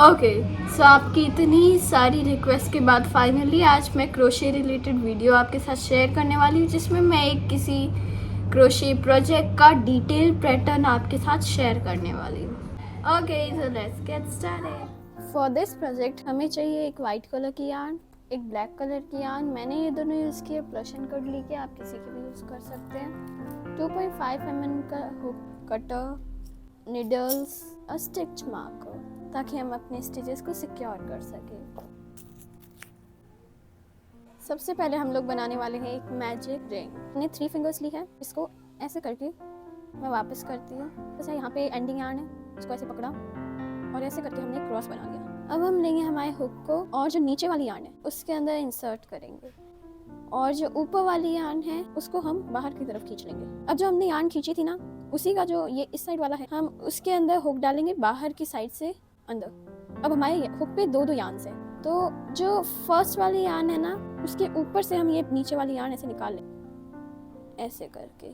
Okay, सो आपकी इतनी सारी रिक्वेस्ट के बाद फाइनली आज मैं क्रोशे रिलेटेड वीडियो आपके साथ शेयर करने वाली हूँ, जिसमें मैं एक किसी क्रोशे प्रोजेक्ट का डिटेल पैटर्न आपके साथ शेयर करने वाली हूँ। Okay, so let's get started. For this project हमें चाहिए एक वाइट कलर की यार्न, एक ब्लैक कलर की यार्न। मैंने ये दोनों यूज़ किए, ब्रश एंड कट लेके आप किसी के भी यूज़ कर सकते हैं। 2.5 mm का हुक कटर, निडल्स और स्टिच मार्कर, ताकि हम अपने स्टिचेस को सिक्योर कर सकें। सबसे पहले हम लोग बनाने वाले हैं एक मैजिक रिंग। मैंने 3 फिंगर्स ली है, इसको ऐसे करके मैं वापस करती हूँ। जैसे यहाँ पे एंडिंग यार्न है, इसको ऐसे पकड़ा और ऐसे करके हमने एक क्रॉस बना लिया। अब हम लेंगे हमारे हुक को और जो नीचे वाली यार्न है उसके अंदर इंसर्ट करेंगे, और जो ऊपर वाली यार्न है उसको हम बाहर की तरफ खींच लेंगे। अब जो हमने यार्न खींची थी ना, उसी का जो ये इस साइड वाला है, हम उसके अंदर हुक डालेंगे बाहर की साइड से अंदर। अब हमारे हुक पे दो यार्न है, तो जो फर्स्ट वाली यार्न है ना, उसके ऊपर से हम ये नीचे वाली यार्न ऐसे निकाल लें, ऐसे करके,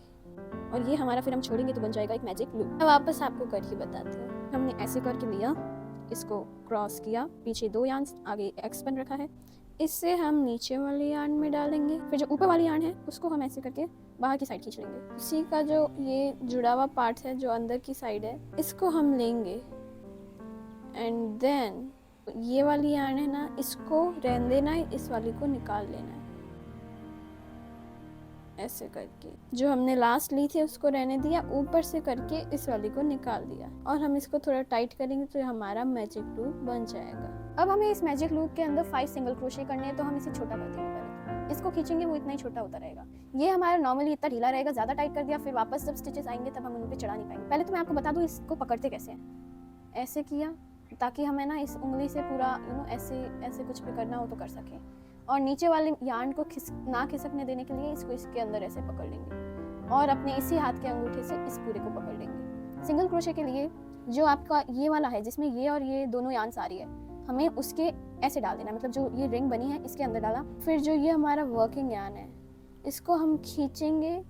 और ये हमारा फिर हम छोड़ेंगे तो बन जाएगा एक मैजिक लूप। अब वापस आपको करके बताती हूँ। हमने ऐसे करके लिया, इसको क्रॉस किया, पीछे 2 यार्न, आगे एक्स बन रखा है, इससे हम नीचे वाली यार्न में डालेंगे। फिर जो ऊपर वाली यार्न है उसको हम ऐसे करके बाहर की साइड खींच लेंगे। इसी का जो ये जुड़ा हुआ पार्ट है जो अंदर की साइड है, इसको हम लेंगे, एंड देन ये वाली यार्न है ना, इसको रहने देना है, इस वाली को निकाल लेना है, ऐसे करके। जो हमने लास्ट ली थी उसको रहने दिया, ऊपर से करके इस वाली को निकाल दिया, और हम इसको थोड़ा टाइट करेंगे तो हमारा मैजिक लूप बन जाएगा। अब हमें इस मैजिक लूप के अंदर 5 सिंगल क्रोशे करने हैं, तो हम इसे छोटा कर देंगे पहले। इसको खींचेंगे वो इतना ही छोटा होता रहेगा। ये हमारा नॉर्मली इतना ढीला रहेगा, ज़्यादा टाइट कर दिया फिर वापस जब स्टिचेस आएंगे तब हम उन पर चढ़ा नहीं पाएंगे। पहले तो मैं आपको बता दूँ इसको पकड़ते कैसे हैं। ऐसे किया ताकि हमें ना इस उंगली से पूरा ऐसे ऐसे कुछ भी करना हो तो कर सकें, और नीचे वाले यार्न को ना खिसकने देने के लिए इसको इसके अंदर ऐसे पकड़ लेंगे, और अपने इसी हाथ के अंगूठे से इस पूरे को पकड़ लेंगे। सिंगल क्रोशे के लिए जो आपका ये वाला है जिसमें ये और ये दोनों यार्न्स आ रही है, हमें उसके ऐसे डाल देना, मतलब जो ये रिंग बनी है इसके अंदर डाला। फिर जो ये हमारा वर्किंग यार्न है इसको हम खींचेंगे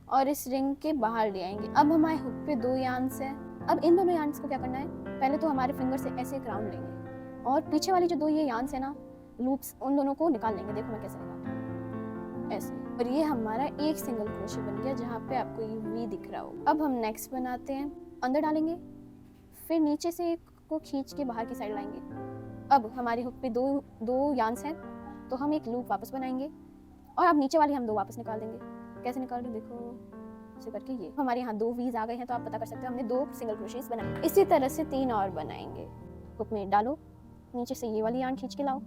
और इस रिंग के बाहर ले आएंगे। अब हमारे हुक पे 2 यार्न्स हैं। अब इन दोनों यार्न्स को क्या करना है, पहले तो हमारे फिंगर से ऐसे एक राउंड लेंगे, और पीछे वाली जो 2 ये यार्न्स है ना, लूप्स, उन दोनों को निकाल लेंगे। देखो मैं कैसे निकालती हूँ, ऐसे, और ये हमारा एक सिंगल क्रोशे बन गया जहाँ पे आपको ये वी दिख रहा हो। अब हम नेक्स्ट बनाते हैं, अंदर डालेंगे, फिर नीचे से एक को खींच के बाहर की साइड लाएंगे। अब हमारे हुक पे दो यार्न्स हैं, तो हम एक लूप वापस बनाएंगे, और अब नीचे वाली हम 2 वापस निकाल देंगे। कैसे निकाल रहे देखो, ऐसे करके। ये हमारे यहाँ 2 वीज आ गए हैं, तो आप पता कर सकते हो हमने 2 सिंगल क्रोशेस बनाए। इसी तरह से 3 और बनाएंगे। हुक में डालो, नीचे से ये वाली यार्न खींच के लाओ,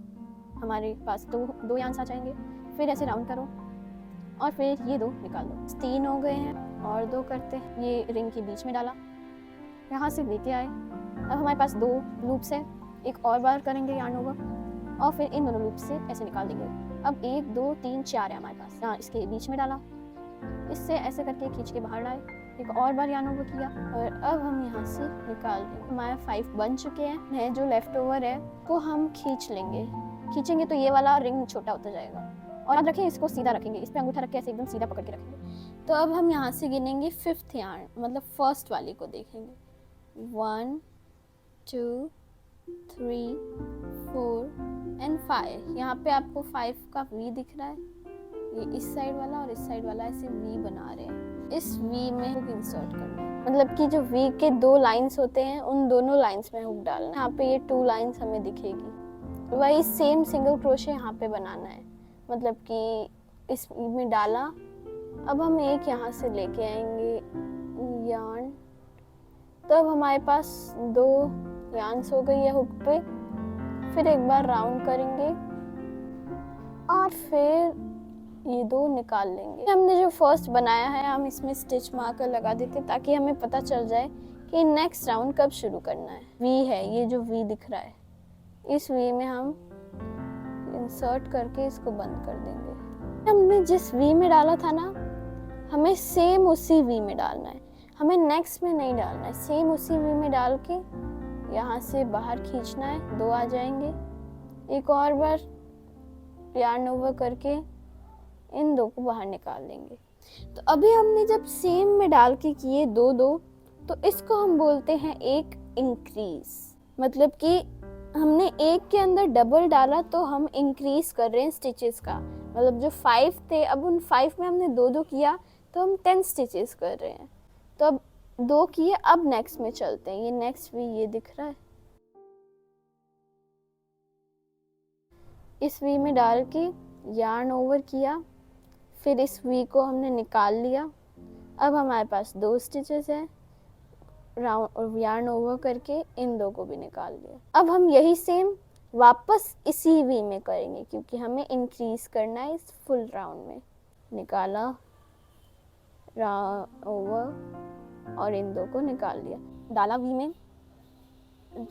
हमारे पास दो यार्न्स आ जाएंगे। फिर ऐसे राउंड करो और फिर ये 2 निकाल दो। 3 हो गए हैं, और 2 करते हैं। ये रिंग के बीच में डाला, यहाँ से लेके आए। अब हमारे पास 2 लूप्स है, एक और बार करेंगे यार्न ओवर, और फिर इन दोनों लूप से ऐसे निकाल देंगे। अब 1 2 3 4 है हमारे पास, यहाँ इसके बीच में डाला, इससे ऐसे करके खींच के बाहर लाए, एक और बार यार्न ओवर किया, और अब हम यहाँ से निकाल देंगे। हमारे 5 बन चुके हैं। जो लेफ्ट ओवर है को हम खींच लेंगे, खींचेंगे तो ये वाला रिंग छोटा होता जाएगा। और याद रखें इसको सीधा रखेंगे, इस पे अंगूठा रख के ऐसे एकदम सीधा पकड़ के रखेंगे। तो अब हम यहाँ से गिनेंगे 5th यार्न, मतलब फर्स्ट वाली को देखेंगे। 1 2 3 4 एंड 5। यहाँ पे आपको 5 का वी दिख रहा है, ये इस साइड वाला और इस साइड वाला ऐसे वी बना रहे हैं। इस वी में हुक इंसर्ट करना है, मतलब कि जो वी के 2 लाइंस होते हैं उन दोनों लाइंस में हुक डालना है। यहाँ पे ये 2 लाइंस हमें दिखेगी, वही सेम सिंगल क्रोशे यहाँ पे बनाना है, मतलब कि इस में डाला। अब हम एक यहाँ से लेके आएंगे यार्न, तब हमारे पास 2 यार्न्स हो गई है हुक पे। फिर एक बार राउंड करेंगे और फिर ये 2 निकाल लेंगे। हमने जो फर्स्ट बनाया है हम इसमें स्टिच मार्कर लगा देते ताकि हमें पता चल जाए कि नेक्स्ट राउंड कब शुरू करना है। वी है, ये जो वी दिख रहा है, इस वी में हम इंसर्ट करके इसको बंद कर देंगे। हमने जिस वी में डाला था ना, हमें सेम उसी वी में डालना है, हमें नेक्स्ट में नहीं डालना है। सेम उसी वी में डाल के यहाँ से बाहर खींचना है, 2 आ जाएंगे। एक और बार यार्न ओवर करके इन 2 को बाहर निकाल लेंगे। तो अभी हमने जब सेम में डाल के किए 2 2, तो इसको हम बोलते हैं एक इंक्रीज, मतलब कि हमने एक के अंदर डबल डाला तो हम इंक्रीज कर रहे हैं स्टिचेस का। मतलब जो 5 थे, अब उन 5 में हमने 2 किया तो हम 10 स्टिचेस कर रहे हैं। तो अब 2 किए, अब नेक्स्ट में चलते हैं। ये नेक्स्ट वी ये दिख रहा है, इस वी में डाल के यार्न ओवर किया, फिर इस वी को हमने निकाल लिया। अब हमारे पास 2 स्टिचेस हैं, राउंड यार्न ओवर करके इन 2 को भी निकाल लिया। अब हम यही सेम वापस इसी वी में करेंगे क्योंकि हमें इंक्रीज करना है इस फुल राउंड में। निकाला, ओवर और इन 2 को निकाल लिया, डाला वी में,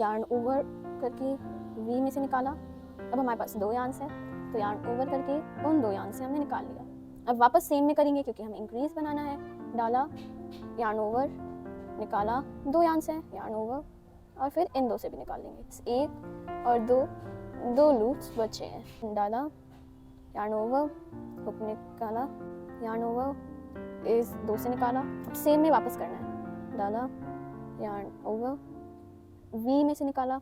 यार्न ओवर करके वी में से निकाला। अब हमारे पास 2 यार्न्स हैं तो यार्न ओवर करके उन 2 यार्न से हमने निकाल लिया। अब वापस सेम में करेंगे क्योंकि हमें इंक्रीज बनाना है। डाला, यार्न ओवर, निकाला, 2 यार्न्स हैं, यार्न ओवर और फिर इन 2 से भी निकाल लेंगे। 1 और 2 लूप्स बचे हैं। डाला, यार्न ओवर, हुक निकाला, यार्न ओवर, इस 2 से निकाला। अब सेम में वापस करना है। डाला, यार्न ओवर, वी में से निकाला,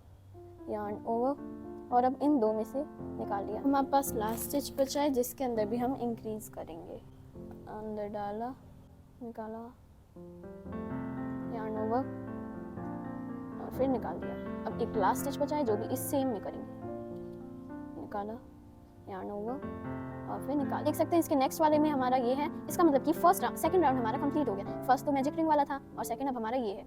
यार्न ओवर और अब इन 2 में से निकाल लिया। हमारे पास लास्ट स्टिच बचा है जिसके अंदर भी हम इंक्रीज करेंगे। अंदर डाला, निकाला, यार्न ओवर और फिर निकाल दिया। अब एक लास्ट स्टिच बचा है जो भी इस सेम में करेंगे। निकाला, यार्न ओवर और फिर निकाल। देख सकते हैं इसके नेक्स्ट वाले में हमारा ये है। इसका मतलब कि सेकंड राउंड हमारा कंप्लीट हो गया। फर्स्ट तो मैजिक रिंग वाला था और सेकंड अब हमारा ये है।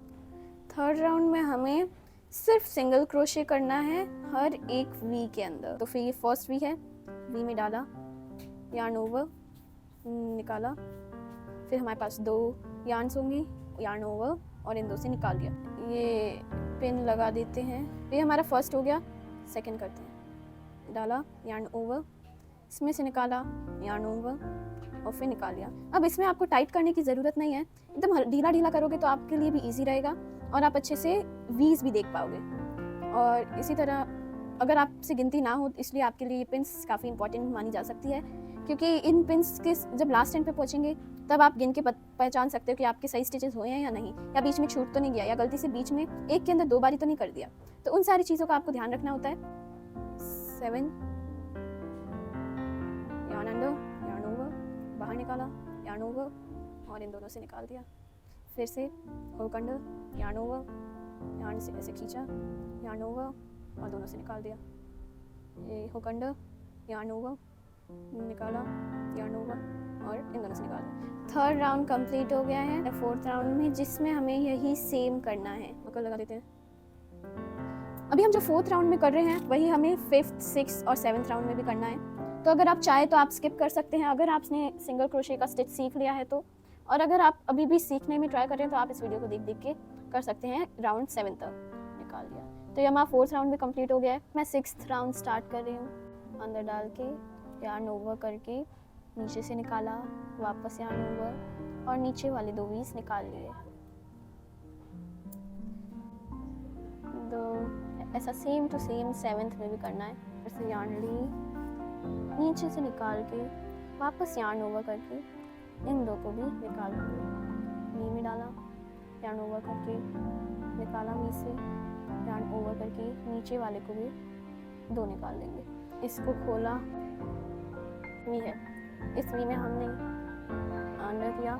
थर्ड राउंड में हमें सिर्फ सिंगल क्रोशे करना है हर एक वी के अंदर। तो फिर ये फर्स्ट वी है, वी में डाला, यार्न ओवर, निकाला, फिर हमारे पास 2 यार्न्स होंगी, यार्न ओवर और इन 2 से निकाल दिया। ये पिन लगा देते हैं। ये हमारा फर्स्ट हो गया। सेकंड करते हैं। डाला, यार्न ओवर, इसमें से निकाला, यार्न ओवर और फिर निकाल लिया। अब इसमें आपको टाइट करने की ज़रूरत नहीं है, एकदम ढीला ढीला करोगे तो आपके लिए भी ईजी रहेगा और आप अच्छे से वीज भी देख पाओगे। और इसी तरह अगर आपसे गिनती ना हो इसलिए आपके लिए ये पिन्स काफ़ी इंपॉर्टेंट मानी जा सकती है क्योंकि इन पिन्स के जब लास्ट एंड पे पहुँचेंगे तब आप गिन के पहचान सकते हो कि आपके सही स्टिचेस हुए हैं या नहीं, या बीच में छूट तो नहीं गया, या गलती से बीच में एक के अंदर 2 बारी तो नहीं कर दिया। तो उन सारी चीज़ों का आपको ध्यान रखना होता है। 7 यार्न अंडर, यार्न ओवर, बाहर निकाला, यार्न ओवर और इन दोनों से निकाल दिया। फिर से hook under, yarn over, yarn से ऐसे खींचा, यार्न ओवर और दोनों से निकाल दिया। ये हुक अंडर, यार्न ओवर, निकाला, यार्न ओवर और इन दोनों से निकाल दिया। थर्ड राउंड कंप्लीट हो गया है। फोर्थ राउंड में जिसमें हमें यही सेम करना है, मकर लगा देते हैं। अभी हम जो फोर्थ राउंड में कर रहे हैं वही हमें 5th, 6th और 7th राउंड में भी करना है। तो अगर आप चाहे तो आप स्किप कर सकते हैं अगर आपने सिंगल क्रोशे का स्टिच सीख लिया है तो, और अगर आप अभी भी सीखने में ट्राई कर रहे हैं तो आप इस वीडियो को देख देख के कर सकते हैं। राउंड 7 तक निकाल दिया तो ये हमारा 4th राउंड भी कंप्लीट हो गया है। मैं 6th राउंड स्टार्ट कर रही हूँ। अंदर डाल के यार्न ओवर करके नीचे से निकाला, वापस यार्न ओवर और नीचे वाले 2 वीज निकाल लिए। तो ऐसा सेम टू सेम 7th में भी करना है। ऐसे यार्न ली, नीचे से निकाल के वापस यार्न ओवर करके इन 2 को भी निकाल लिया। वी में डाला, यार्न ओवर करके निकाला, वी से यार्न ओवर करके नीचे वाले को भी 2 निकाल लेंगे। इसको खोला, वी है, इस वी में हमने अंडर किया,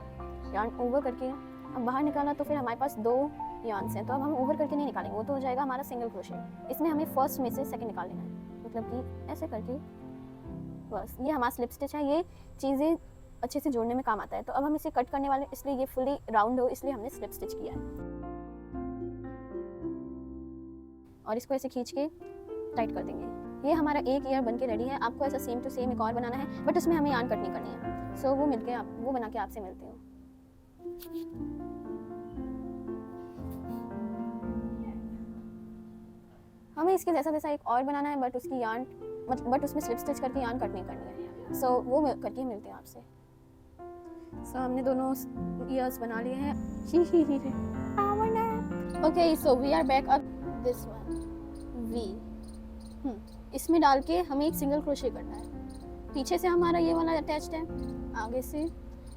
यार्न ओवर करके अब बाहर निकाला तो फिर हमारे पास 2 यार्न्स हैं। तो अब हम ओवर करके नहीं निकालेंगे, वो तो हो जाएगा हमारा सिंगल क्रोशे। इसमें हमें फर्स्ट में से सेकंड निकाल लेना है, मतलब कि ऐसे करके बस। ये हमारा स्लिप स्टिच है, ये चीज़ें अच्छे से जोड़ने में काम आता है। तो अब हम इसे कट करने वाले, इसलिए ये फुली राउंड हो इसलिए हमने स्लिप स्टिच किया है। और इसको ऐसे खींच के टाइट कर देंगे। ये हमारा एक ईयर बन के रेडी है। आपको ऐसा सेम टू सेम एक और बनाना है बट उसमें हमें यार्न कट नहीं करनी है। सो वो मिलके वो बना के आपसे मिलती हूँ। हमें इसके जैसा एक और बनाना है बट उसकी यार्न बट उसमें स्लिप स्टिच करके यार्न कट नहीं करनी है। सो वो करके मिलते हैं आपसे। सो हमने दोनों ईयर्स बना लिए हैं। Okay, so we are back up this one we. इसमें डाल के हमें एक सिंगल क्रोशे करना है। पीछे से हमारा ये वाला अटैच्ड है, आगे से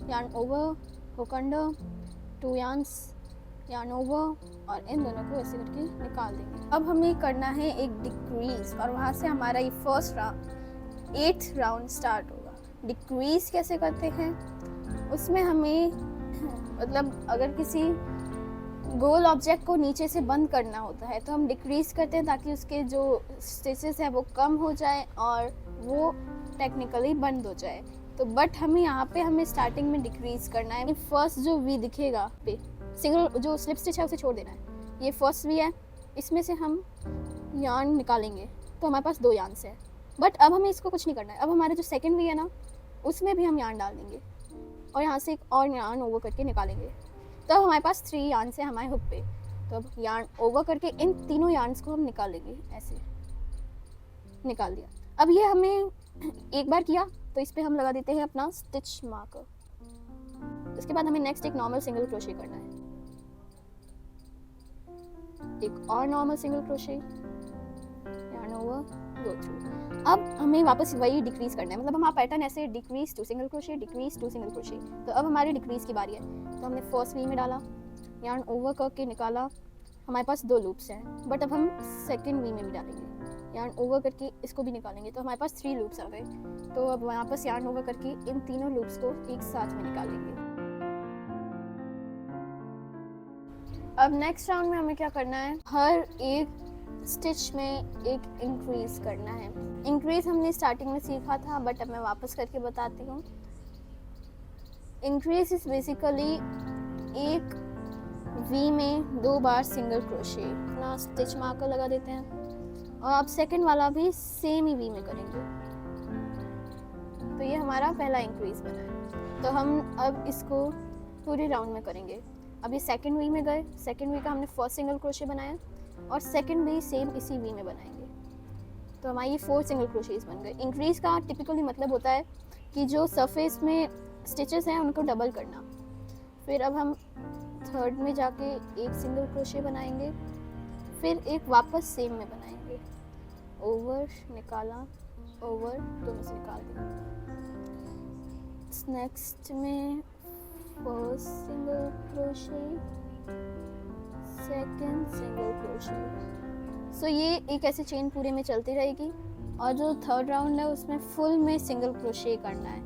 yarn over, hook under, 2 yarns, yarn over और इन दोनों को ऐसे करके निकाल देंगे। अब हमें करना है एक डिक्रीज और वहाँ से हमारा ये first round 8th round start होगा। डिक्रीज कैसे करते हैं, उसमें हमें मतलब अगर किसी गोल ऑब्जेक्ट को नीचे से बंद करना होता है तो हम डिक्रीज करते हैं ताकि उसके जो स्टिचेस है वो कम हो जाए और वो टेक्निकली बंद हो जाए। तो बट हमें यहाँ पे हमें स्टार्टिंग में डिक्रीज करना है। फर्स्ट जो वी दिखेगा पे सिंगल जो स्लिप स्टिच है उसे छोड़ देना है। ये फर्स्ट वी है, इसमें से हम यार्न निकालेंगे तो हमारे पास 2 यार्न्स है। बट अब हमें इसको कुछ नहीं करना है। अब हमारे जो सेकंड वी है ना उसमें भी हम यार्न डाल देंगे और यहाँ से एक और यार्न ओवर करके निकालेंगे। तब हमारे पास 3 यार्न्स है हमारे हुक पे। तो अब यार्न ओवर करके इन तीनों यार्न्स को हम निकालेंगे। ऐसे निकाल दिया। अब ये हमें एक बार किया तो इस पे हम लगा देते हैं अपना स्टिच मार्कर। उसके बाद हमें नेक्स्ट एक नॉर्मल सिंगल क्रोशे करना है, एक और normal single crochet, yarn over, go through. अब हमें वापस वही डिक्रीज करना है, मतलब हमारा पैटर्न ऐसे decrease to single crochet, decrease to single crochet. तो अब हमारी डिक्रीज की बारी है। तो हमने फर्स्ट वी में डाला, यार्न ओवर करके निकाला, हमारे पास 2 लूप्स हैं। बट अब हम सेकंड वी में भी डालेंगे, यार्न ओवर करके इसको भी निकालेंगे तो हमारे पास 3 लूप्स आ गए। तो अब वापस यार्न ओवर करके इन तीनों लूप्स को एक साथ में निकालेंगे। अब नेक्स्ट राउंड में हमें क्या करना है, हर एक स्टिच में एक इंक्रीज करना है। इंक्रीज हमने स्टार्टिंग में सीखा था बट अब मैं वापस करके बताती हूँ। इंक्रीज इज बेसिकली एक वी में 2 बार सिंगल क्रोशे, अपना स्टिच मार्कर लगा देते हैं और आप सेकंड वाला भी सेम ही वी में करेंगे। तो ये हमारा पहला इंक्रीज बना है। तो हम अब इसको पूरे राउंड में करेंगे। अब ये सेकंड वी में गए, सेकंड वी का हमने फर्स्ट सिंगल क्रोशे बनाया और सेकंड भी सेम इसी वी में बनाएंगे। तो हमारी ये 4 सिंगल क्रोशेस बन गए। इंक्रीज का टिपिकली मतलब होता है कि जो सरफेस में स्टिचेस हैं उनको डबल करना। फिर अब हम थर्ड में जाके एक सिंगल क्रोशे बनाएंगे, फिर एक वापस सेम में बनाएंगे, ओवर निकाला, ओवर दोनों से निकाल दिया। नेक्स्ट में first single crochet, second single crochet. So ये एक ऐसे चेन पूरे में चलती रहेगी और जो थर्ड राउंड है उसमें फुल में सिंगल क्रोशे करना है।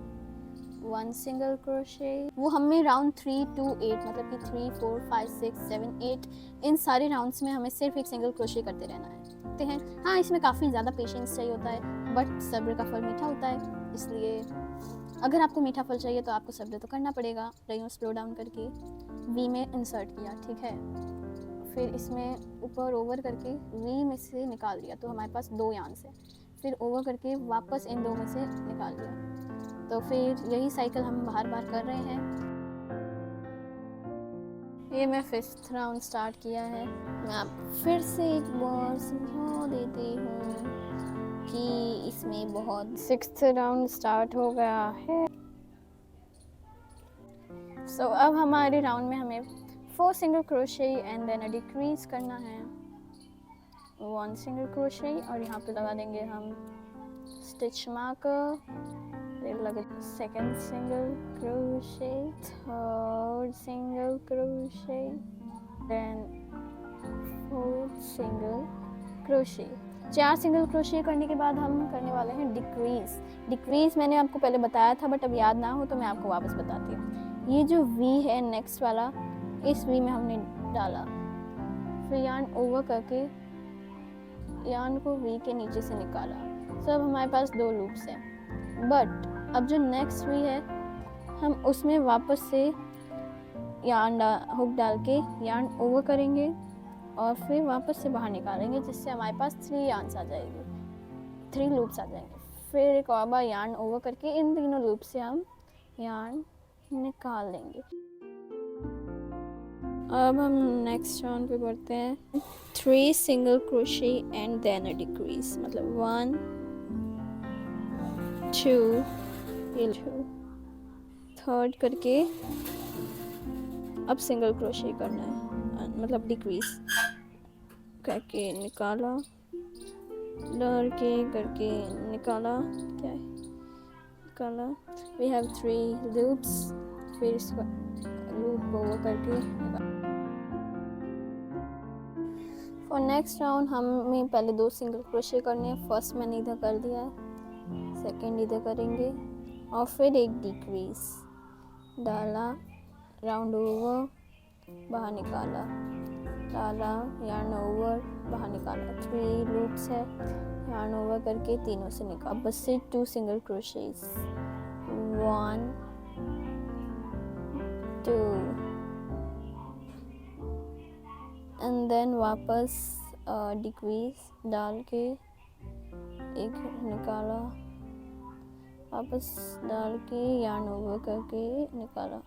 1 सिंगल क्रोशे, वो हमें राउंड 3 to 8 मतलब कि 3, 4, 5, 6, 7, 8 इन सारे राउंड्स में हमें सिर्फ एक सिंगल क्रोशे करते रहना है। हाँ, इसमें काफ़ी ज़्यादा पेशेंस चाहिए होता है बट सब्र का फल मीठा होता है, इसलिए अगर आपको मीठा फल चाहिए तो आपको सब्र तो करना पड़ेगा। रही स्लो डाउन करके वी में इंसर्ट किया, ठीक है, फिर इसमें ऊपर ओवर करके वी में से निकाल दिया तो हमारे पास 2 यार्न्स है। फिर ओवर करके वापस इन 2 में से निकाल दिया। तो फिर यही साइकिल हम बार बार कर रहे हैं। ये मैं 5th राउंड स्टार्ट किया है। मैं आप फिर से एक बार समझा देती हूँ कि इसमें बहुत 6th राउंड स्टार्ट हो गया है। सो अब हमारे राउंड में हमें 4 single crochet and then a decrease करना है, 1 सिंगल क्रोशे और यहाँ पे लगा देंगे हम स्टिच मार्कर, फिर लगा second single crochet, third single crochet, then 4th single crochet. 4 single crochet करने के बाद हम करने वाले हैं डिक्रीज। डिक्रीज मैंने आपको पहले बताया था बट अब याद ना हो तो मैं आपको वापस बताती हूँ। ये जो वी है नेक्स्ट वाला, इस वी में हमने डाला, फिर यार्न ओवर करके यार्न को वी के नीचे से निकाला। तो अब हमारे पास 2 लूप्स हैं। बट अब जो नेक्स्ट वी है हम उसमें वापस से यार्न हुक डाल के यार्न ओवर करेंगे और फिर वापस से बाहर निकालेंगे, जिससे हमारे पास 3 यार्न्स आ जाएंगे, 3 लूप्स आ जाएंगे। फिर एक और बार यार्न ओवर करके इन तीनों लूप से हम यार्न निकाल लेंगे। अब हम नेक्स्ट राउंड पे बढ़ते हैं। 3 single crochet and then a decrease, मतलब 1 2 थर्ड करके अब सिंगल क्रोशे करना है, मतलब डिक्रीज करके निकाला, डर के करके निकाला, क्या है निकाला। वी हैव 3 लूप्स, फिर इसको लूप ओवर करके निकाला। फॉर नेक्स्ट राउंड हमें पहले 2 सिंगल क्रोशे करने हैं। फर्स्ट मैंने इधर कर दिया है, सेकंड इधर करेंगे और फिर एक डिक्रीज डाला, राउंड ओवर, बाहर निकाला, डाला, यार्न ओवर, बाहर निकाला। 3 लूप्स है, यार्न ओवर करके तीनों से निकाल, बस से 2 सिंगल क्रोशेस, 1 2 एंड देन वापस डिक्रीज डाल के एक निकाला, वापस डाल के यार्न ओवर करके निकाला,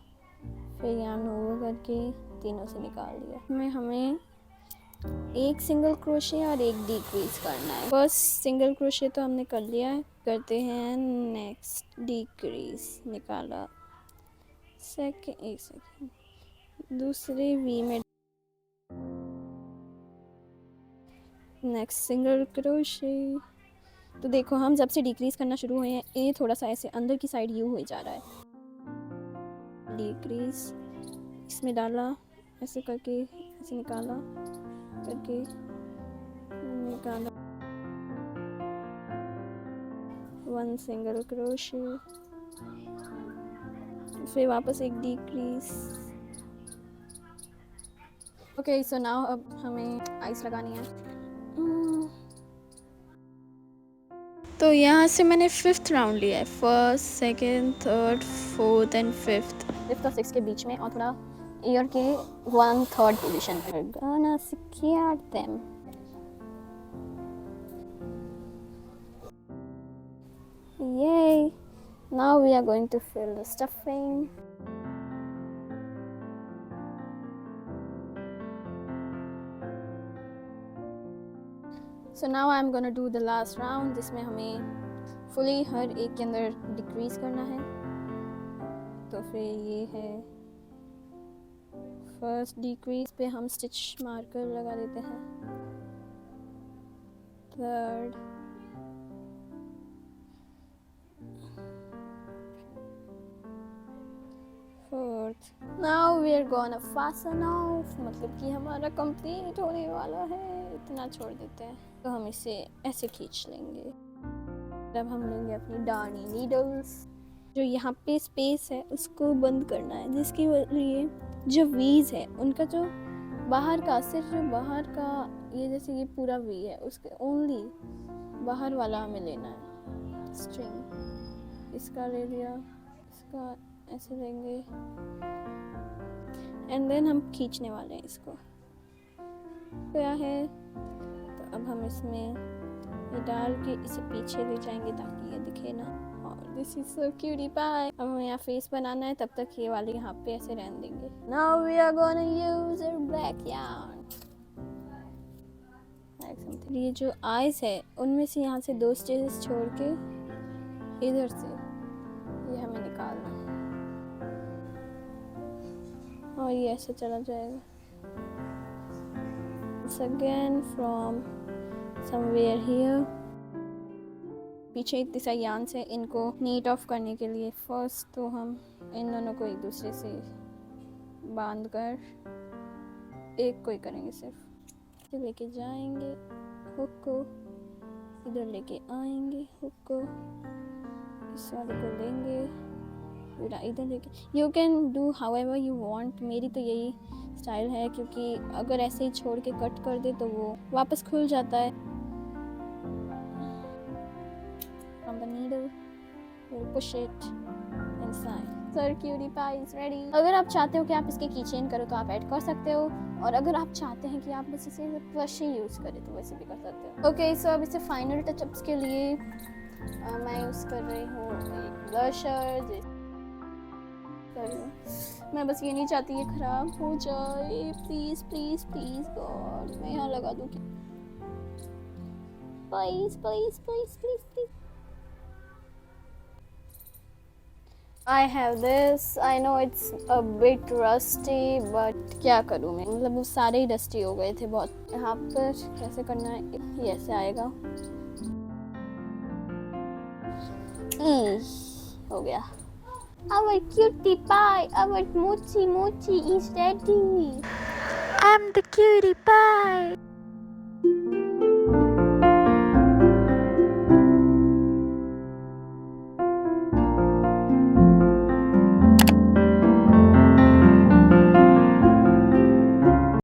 फिर यार्न ओवर करके तीनों से निकाल दिया। हमें एक सिंगल क्रोशे और एक डिक्रीज करना है। फर्स्ट सिंगल क्रोशे तो हमने कर लिया है, करते हैं नेक्स्ट डिक्रीज, निकाला, एक सेकेंड, दूसरे वी में नेक्स्ट सिंगल क्रोशे। तो देखो हम जब से डिक्रीज करना शुरू हुए हैं ये थोड़ा सा ऐसे अंदर की साइड यू हो जा रहा है। डिक्रीज इसमें डाला, ऐसे करके ऐसे निकाला, करके निकाला, 1 सिंगल क्रोशे, फिर वापस एक डिक्रीज। ओके सो नाउ अब हमें आइस लगानी है। तो यहाँ से मैंने 5th राउंड लिया है, first, second, third, fourth and fifth और 6th के बीच में, और थोड़ा ईयर के 1/3 पोजीशन पे। Gonna secure them. Yay! Now we are going to fill the stuffing. So now I'm gonna do the last round, जिसमें हमें फुली हर एक के अंदर डिक्रीज करना है। तो फिर ये है फर्स्ट डिक्रीज पे हम स्टिच मार्कर लगा देते हैं, third, fourth. Now we are gonna fasten off, मतलब कि हमारा कंप्लीट होने वाला है, इतना छोड़ देते हैं। तो हम इसे ऐसे खींच लेंगे। अब हम लेंगे अपनी डार्नी नीडल्स, जो यहाँ पे स्पेस है उसको बंद करना है, जिसके लिए जो वीज है उनका जो बाहर का, सिर्फ जो बाहर का, ये जैसे ये पूरा वी है उसके ओनली बाहर वाला हमें लेना है। स्ट्रिंग इसका ले लिया, इसका ऐसे लेंगे एंड देन हम खींचने वाले हैं इसको। क्या है, तो अब हम इसमें ये डाल के इसे पीछे ले जाएंगे ताकि ये दिखे ना। और this is so cutie pie. अब हमें यहाँ फेस बनाना है, तब तक ये वाले यहाँ पे ऐसे रहने देंगे। Now we are gonna use our black yarn. ये जो आईज है उनमें से यहाँ से 2 स्टिचेस छोड़ के इधर से ये हमें निकालना है, और ये ऐसे चला जाएगा। Again from somewhere here, पीछे इतनी सा यान से इनको नीट ऑफ करने के लिए फर्स्ट तो हम इन दोनों को एक दूसरे से बांध कर एक को ही करेंगे, सिर्फ लेके जाएंगे हुक को, इधर लेके आएंगे हुक को, इस वाले को लेंगे इधर लेके। You can do however you want, मेरी तो यही स्टाइल है, क्योंकि अगर ऐसे ही छोड़ के कट कर दे तो वो वापस खुल जाता है। From the needle, we'll push it inside. So cutie pie is ready. अगर आप चाहते हो कि आप इसके कीचेन करो तो आप ऐड कर सकते हो, और अगर आप चाहते हैं कि आप बस इसे ब्रश ही यूज़ करें तो वैसे भी कर सकते हो। ओके सो अब इसे फाइनल टचअप्स के लिए मैं यूज़ कर रही हूँ एक ब्लशर। मैं बस ये नहीं चाहती ये खराब हो जाए, प्लीज प्लीज प्लीज गॉड। मैं यहाँ लगा दूँ, please please please please please. I have this. I know it's a bit rusty, but क्या करूँ मैं, मतलब वो सारे ही डस्टी हो गए थे बहुत। यहाँ पर कैसे करना है, ये ऐसे आएगा, हो गया। Our cutie pie, our mochi mochi is ready. I'm the cutie pie.